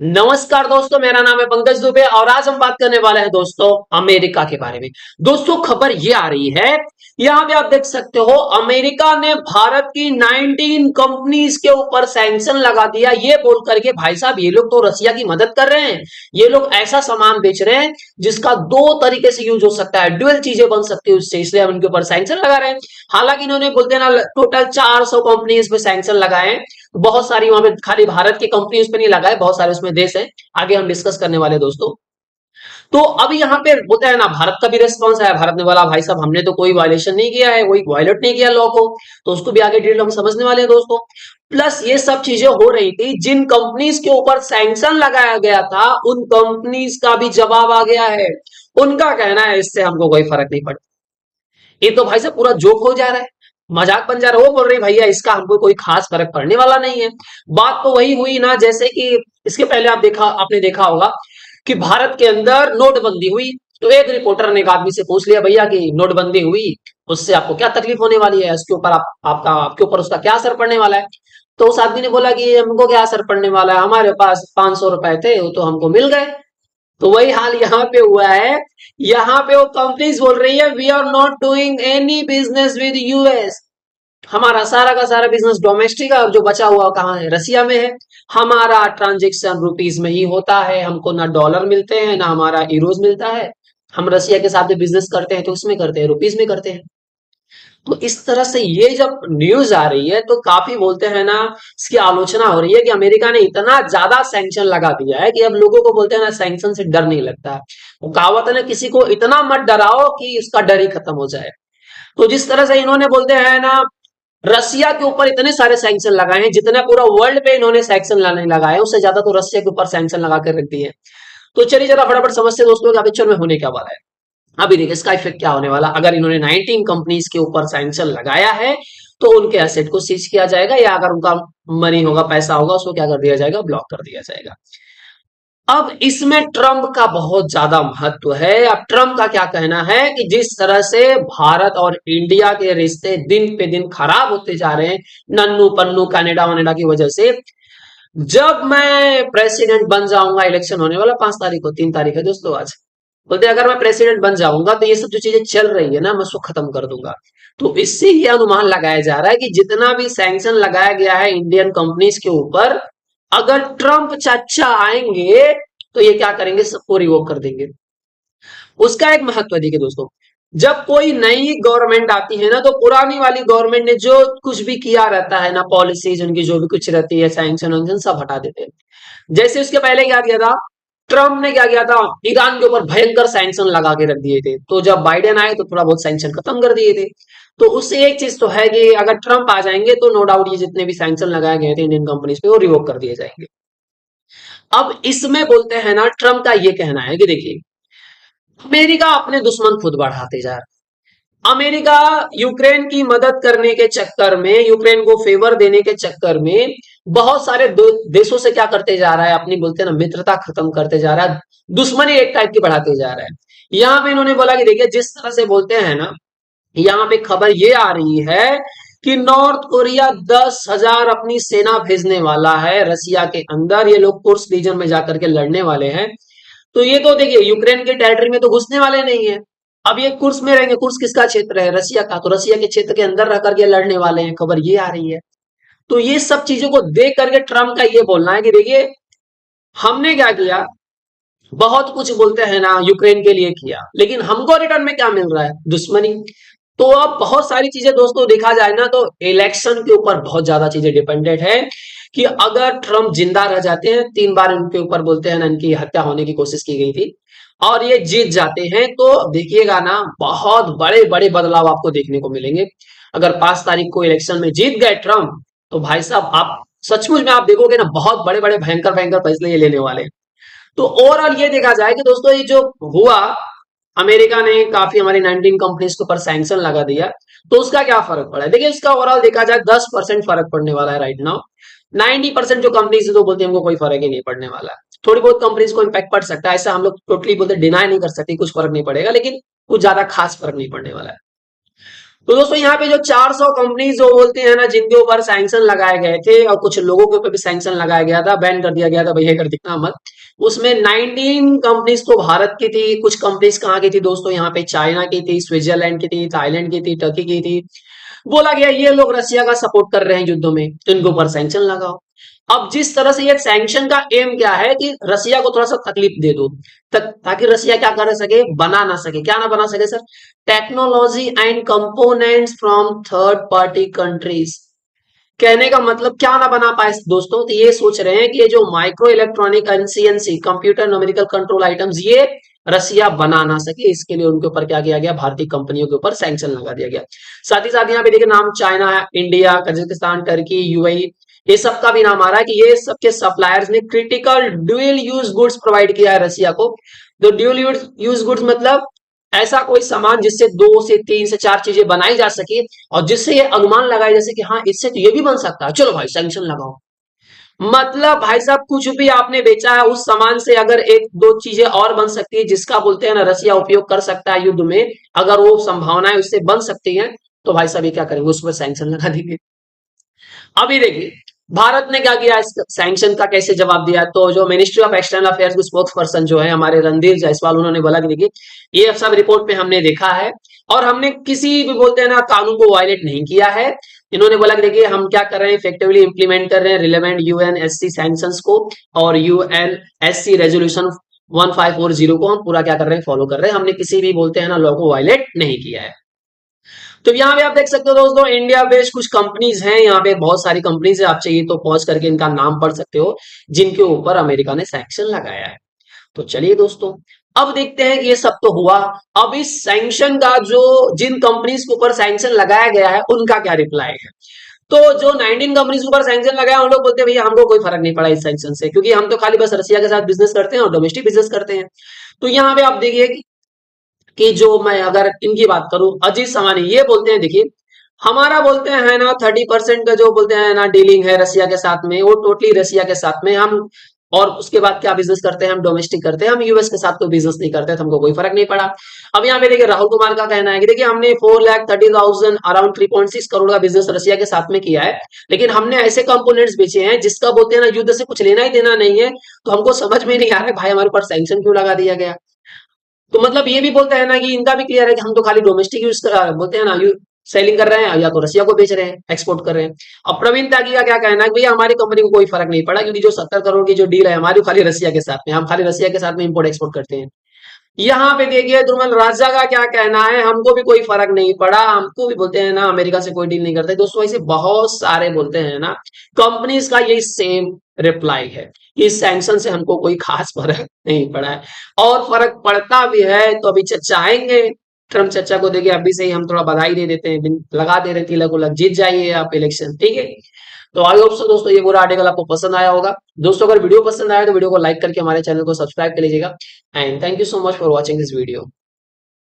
नमस्कार दोस्तों, मेरा नाम है पंकज दुबे और आज हम बात करने वाले हैं दोस्तों अमेरिका के बारे में। दोस्तों खबर ये आ रही है, यहां पे आप देख सकते हो अमेरिका ने भारत की 19 कंपनीज के ऊपर सैंक्शन लगा दिया, ये बोल करके भाई साहब ये लोग तो रसिया की मदद कर रहे हैं। ये लोग ऐसा सामान बेच रहे हैं जिसका दो तरीके से यूज हो सकता है, ड्यूअल चीजें बन सकती है उससे, इसलिए हम इनके ऊपर सैंक्शन लगा रहे हैं। हालांकि इन्होंने बोलते हैं ना टोटल 400 कंपनीज पे सैंक्शन लगाए हैं। बहुत सारी वहां पे खाली भारत की कंपनी उस पर नहीं लगा है, बहुत सारे उसमें देश है। आगे हम डिस्कस करने वाले दोस्तों। तो अब यहाँ पे होता है ना, भारत का भी रेस्पॉन्स आया। भारत ने बोला भाई साहब हमने तो कोई वायलेशन नहीं किया है, कोई वायलेट नहीं किया लॉ को। तो उसको भी आगे डिटेल हम समझने वाले हैं दोस्तों। प्लस ये सब चीजें हो रही थी, जिन कंपनीज के ऊपर सैंक्शन लगाया गया था उन कंपनीज का भी जवाब आ गया है। उनका कहना है इससे हमको कोई फर्क नहीं पड़ता। ये तो भाई साहब पूरा जोक हो जा रहा है, मजाक बन जा रहा है। वो बोल रही भैया इसका हमको कोई खास फर्क पड़ने वाला नहीं है। बात तो वही हुई ना, जैसे कि इसके पहले आपने देखा होगा कि भारत के अंदर नोटबंदी हुई। तो एक रिपोर्टर ने एक आदमी से पूछ लिया, भैया कि नोटबंदी हुई उससे आपको क्या तकलीफ होने वाली है, इसके ऊपर आपके ऊपर उसका क्या असर पड़ने वाला है। तो उस आदमी ने बोला कि हमको क्या असर पड़ने वाला है, हमारे पास 500 रुपए थे वो तो हमको मिल गए। तो वही हाल यहाँ पे हुआ है। यहाँ पे वो कंपनीज बोल रही है we are not doing any business with US. हमारा सारा का सारा बिजनेस डोमेस्टिक है, जो बचा हुआ कहाँ है, रसिया में है। हमारा ट्रांजेक्शन रुपीज में ही होता है, हमको ना डॉलर मिलते हैं ना हमारा यूरोज मिलता है। हम रसिया के साथ बिजनेस करते हैं तो उसमें करते हैं, रुपीज में करते हैं। तो इस तरह से ये जब न्यूज आ रही है तो काफी बोलते हैं ना, इसकी आलोचना हो रही है कि अमेरिका ने इतना ज्यादा सैंक्शन लगा दिया है कि अब लोगों को बोलते हैं ना सैंक्शन से डर नहीं लगता है। वो कहावत है ना, किसी को इतना मत डराओ कि उसका डर ही खत्म हो जाए। तो जिस तरह से इन्होंने बोलते हैं ना, रसिया के ऊपर इतने सारे सैंक्शन लगाए हैं, जितना पूरा वर्ल्ड पे इन्होंने सैंक्शन नहीं लगाए उससे ज्यादा तो रसिया के ऊपर सैंक्शन लगा कर रख दिए। तो चलिए जरा फटाफट समझते हैं दोस्तों कि पिक्चर में होने क्या वाला है। अभी देखिए इसका इफेक्ट क्या होने वाला, अगर इन्होंने 19 कंपनीज के ऊपर सैंक्शन लगाया है तो उनके एसेट को सीज किया जाएगा, या अगर उनका मनी होगा, पैसा होगा, उसको क्या कर दिया जाएगा, ब्लॉक कर दिया जाएगा। अब इसमें ट्रंप का बहुत ज्यादा महत्व है। अब ट्रंप का क्या कहना है कि जिस तरह से भारत और इंडिया के रिश्ते दिन पे दिन खराब होते जा रहे हैं, नन्नू पन्नू कनाडा वनेडा की वजह से, जब मैं प्रेसिडेंट बन जाऊंगा, इलेक्शन होने वाला 5 तारीख को, 3 तारीख है दोस्तों आज। बोलते हैं, अगर मैं प्रेसिडेंट बन जाऊंगा तो ये सब जो चीजें चल रही है ना मैं उसको खत्म कर दूंगा। तो इससे ये अनुमान लगाया जा रहा है कि जितना भी सैंक्शन लगाया गया है इंडियन कंपनीज के ऊपर, अगर ट्रंप चाचा आएंगे तो ये क्या करेंगे, सबको रिवोक कर देंगे। उसका एक महत्व देखिए दोस्तों, जब कोई नई गवर्नमेंट आती है ना तो पुरानी वाली गवर्नमेंट ने जो कुछ भी किया रहता है ना, पॉलिसीज उनकी जो भी कुछ रहती है, सैंक्शन वैंक्शन सब हटा देते हैं। जैसे उसके पहले क्या किया था, ट्रम्प ने क्या किया था, ईरान के ऊपर भयंकर सैंक्शन लगा के रख दिए थे। तो जब बाइडेन आए तो थोड़ा बहुत सैंक्शन खत्म कर दिए थे। तो उससे एक चीज तो है कि अगर ट्रम्प आ जाएंगे तो नो डाउट ये जितने भी सैंक्शन लगाए गए थे इंडियन कंपनीज पे वो रिवोक कर दिए जाएंगे। अब इसमें बोलते हैं ना, ट्रम्प का ये कहना है कि देखिए अमेरिका अपने दुश्मन खुद बढ़ाते जा रहा है। अमेरिका यूक्रेन की मदद करने के चक्कर में, यूक्रेन को फेवर देने के चक्कर में बहुत सारे देशों से क्या करते जा रहा है, अपनी बोलते हैं ना मित्रता खत्म करते जा रहा है, दुश्मनी एक टाइप की बढ़ाते जा रहा है। यहां पे इन्होंने बोला कि देखिए जिस तरह से बोलते हैं ना, यहाँ पे खबर ये आ रही है कि नॉर्थ कोरिया 10,000 अपनी सेना भेजने वाला है रसिया के अंदर। ये लोग कुर्स रीजन में जाकर के लड़ने वाले हैं। तो ये तो देखिए यूक्रेन के टेरिटरी में तो घुसने वाले नहीं है। अब ये कुर्स में रहेंगे, कुर्स किसका क्षेत्र है, रसिया का, तो रसिया के क्षेत्र के अंदर रह करके लड़ने वाले हैं, खबर ये आ रही है। तो ये सब चीजों को देख करके ट्रम्प का ये बोलना है कि देखिए हमने क्या किया, बहुत कुछ बोलते हैं ना यूक्रेन के लिए किया, लेकिन हमको रिटर्न में क्या मिल रहा है, दुश्मनी। तो अब बहुत सारी चीजें दोस्तों देखा जाए ना तो इलेक्शन के ऊपर बहुत ज्यादा चीजें डिपेंडेंट है कि अगर ट्रम्प जिंदा रह जाते हैं, 3 बार उनके ऊपर बोलते हैं ना इनकी हत्या होने की कोशिश की गई थी, और ये जीत जाते हैं तो देखिएगा ना बहुत बड़े बड़े बदलाव आपको देखने को मिलेंगे। अगर 5 तारीख को इलेक्शन में जीत गए ट्रम्प, तो भाई साहब आप सचमुच में आप देखोगे ना बहुत बड़े बड़े भयंकर भयंकर फैसले ये लेने वाले हैं। तो ओवरऑल ये देखा जाए कि दोस्तों ये जो हुआ, अमेरिका ने काफी हमारी 19 कंपनीज के ऊपर सैंक्शन लगा दिया, तो उसका क्या फर्क पड़ा है, देखिए इसका ओवरऑल देखा जाए 10% फर्क पड़ने वाला है राइट नाउ। 90% जो कंपनीज है तो बोलते हैं हमको कोई फर्क ही नहीं पड़ने वाला है। थोड़ी बहुत कंपनीज को इम्पैक्ट पड़ सकता है, ऐसा हम लोग टोटली बोलते डिनाई नहीं कर सकते कुछ फर्क नहीं पड़ेगा, लेकिन कुछ ज्यादा खास फर्क नहीं पड़ने वाला है। तो दोस्तों यहाँ पे जो 400 कंपनीज जो बोलते हैं ना जिनके ऊपर सैंक्शन लगाए गए थे और कुछ लोगों के ऊपर भी सैंक्शन लगाया गया था, बैन कर दिया गया था, भैया कर दिखना मत। उसमें 19 कंपनीज तो भारत की थी, कुछ कंपनीज कहाँ की थी दोस्तों, यहाँ पे चाइना की थी, स्विट्जरलैंड की थी, थाईलैंड की थी, टर्की की थी। बोला गया ये लोग रसिया का सपोर्ट कर रहे हैं युद्ध में, तो इनके ऊपर सैंक्शन लगाओ। अब जिस तरह से ये सैंक्शन का एम क्या है कि रसिया को थोड़ा सा तकलीफ दे दो, ताकि रसिया क्या कर सके, बना ना सके, क्या ना बना सके sir, technology and components from third party countries. कहने का मतलब क्या ना बना पाए दोस्तों, तो ये सोच रहे हैं कि ये जो micro electronic NCNC computer numerical control items ये रसिया बना ना सके, इसके लिए उनके ऊपर क्या किया गया, भारतीय कंपनियों के ऊपर सैंक्शन लगा दिया गया। साथ ही साथ यहाँ पे देखिए नाम China, India, Kazakhstan, Turkey, UAE, ये सब का भी नाम आ रहा है कि ये सबके सप्लायर्स ने critical dual use goods provide किया है रसिया को। तो ड्यूल यूज गुड्स मतलब ऐसा कोई सामान जिससे 2 से 3 से 4 चीजें बनाई जा सके और जिससे ये अनुमान लगाए जैसे कि हाँ इससे तो ये भी बन सकता है, चलो भाई सैंक्शन लगाओ। मतलब भाई साहब कुछ भी आपने बेचा है उस सामान से अगर एक दो चीजें और बन सकती है जिसका बोलते हैं ना रसिया उपयोग कर सकता है युद्ध में, अगर वो संभावनाएं उससे बन सकती हैं, तो भाई साहब ये क्या करेंगे, उस पर सैंक्शन लगा देंगे। अभी देखिए भारत ने क्या किया, इस सैंक्शन का कैसे जवाब दिया। तो जो मिनिस्ट्री ऑफ एक्सटर्नल अफेयर्स के स्पोक्स पर्सन जो है हमारे रणधीर जायसवाल, उन्होंने बोला कि देखिए ये सब रिपोर्ट पे हमने देखा है और हमने किसी भी बोलते हैं ना कानून को वायलेट नहीं किया है। इन्होंने बोला कि देखिए हम क्या कर रहे हैं, इफेक्टिवली इंप्लीमेंट कर रहे हैं रिलेवेंट यूएनएससी सैंक्शंस को और यूएनएससी रेजोल्यूशन 1540 को हम पूरा क्या कर रहे हैं, फॉलो कर रहे हैं। हमने किसी भी बोलते हैं ना लॉ को वायलेट नहीं किया है। तो यहाँ पे आप देख सकते हो दोस्तों इंडिया बेस्ड कुछ कंपनीज हैं, यहाँ पे बहुत सारी कंपनीज है, आप चाहिए तो पॉज करके इनका नाम पढ़ सकते हो जिनके ऊपर अमेरिका ने सैंक्शन लगाया है। तो चलिए दोस्तों अब देखते हैं कि ये सब तो हुआ, अब इस सैंक्शन का जो जिन कंपनीज के ऊपर सैंक्शन लगाया गया है उनका क्या रिप्लाई है। तो जो 19 कंपनीज के ऊपर सैंक्शन लगाया उन लोग बोलते हैं भैया हमको कोई फर्क नहीं पड़ा इस सैंक्शन से, क्योंकि हम तो खाली बस रसिया के साथ बिजनेस करते हैं और डोमेस्टिक बिजनेस करते हैं। तो यहाँ पे आप देखिए कि जो मैं अगर इनकी बात करूं, अजीत समानी ये बोलते हैं देखिए हमारा बोलते हैं ना 30% का जो बोलते हैं ना डीलिंग है रसिया के साथ में, वो टोटली रसिया के साथ में हम, और उसके बाद क्या बिजनेस करते हैं, हम डोमेस्टिक करते हैं, हम यूएस के साथ कोई बिजनेस नहीं करते, तो हमको कोई फर्क नहीं पड़ा। अब यहाँ पे देखिए राहुल कुमार का कहना है कि देखिए हमने 4,30,000 अराउंड 3.6 करोड़ का बिजनेस रसिया के साथ में किया है, लेकिन हमने ऐसे कंपोनेंट्स बेचे हैं जिसका बोलते हैं ना युद्ध से कुछ लेना ही देना नहीं है, तो हमको समझ में नहीं आ रहा है भाई हमारे ऊपर सैंक्शन क्यों लगा दिया गया। तो मतलब ये भी बोलते हैं ना कि इनका भी क्लियर है कि हम तो खाली डोमेस्टिक यूज कर बोलते हैं ना सेलिंग कर रहे हैं या तो रसिया को बेच रहे हैं, एक्सपोर्ट कर रहे हैं। अब प्रवीण त्यागी का क्या कहना है कि भैया हमारी कंपनी को कोई फर्क नहीं पड़ा, क्योंकि जो 70 करोड़ की जो डील है हमारी खाली रसिया के साथ में, हम खाली रसिया के साथ में इंपोर्ट एक्सपोर्ट करते हैं। यहाँ पे देखिए दुर्मल राजा का क्या कहना है, हमको भी कोई फर्क नहीं पड़ा, हमको भी बोलते हैं ना अमेरिका से कोई डील नहीं करते। दोस्तों ऐसे बहुत सारे बोलते हैं ना कंपनीज का यही सेम रिप्लाई है कि इस सैंक्शन से हमको कोई खास फर्क नहीं पड़ा है, और फर्क पड़ता भी है तो अभी चर्चा आएंगे। ट्रम्प चर्चा को देखिए अभी से ही हम थोड़ा बधाई दे देते हैं, लगा दे रहे तिलक उलक, जीत जाइए आप इलेक्शन, ठीक है। तो आई होप सो दोस्तों ये पूरा आर्टिकल आपको पसंद आया होगा। दोस्तों अगर वीडियो पसंद आया तो वीडियो को लाइक करके हमारे चैनल को सब्सक्राइब कर लीजिएगा। And thank you so much for watching this video.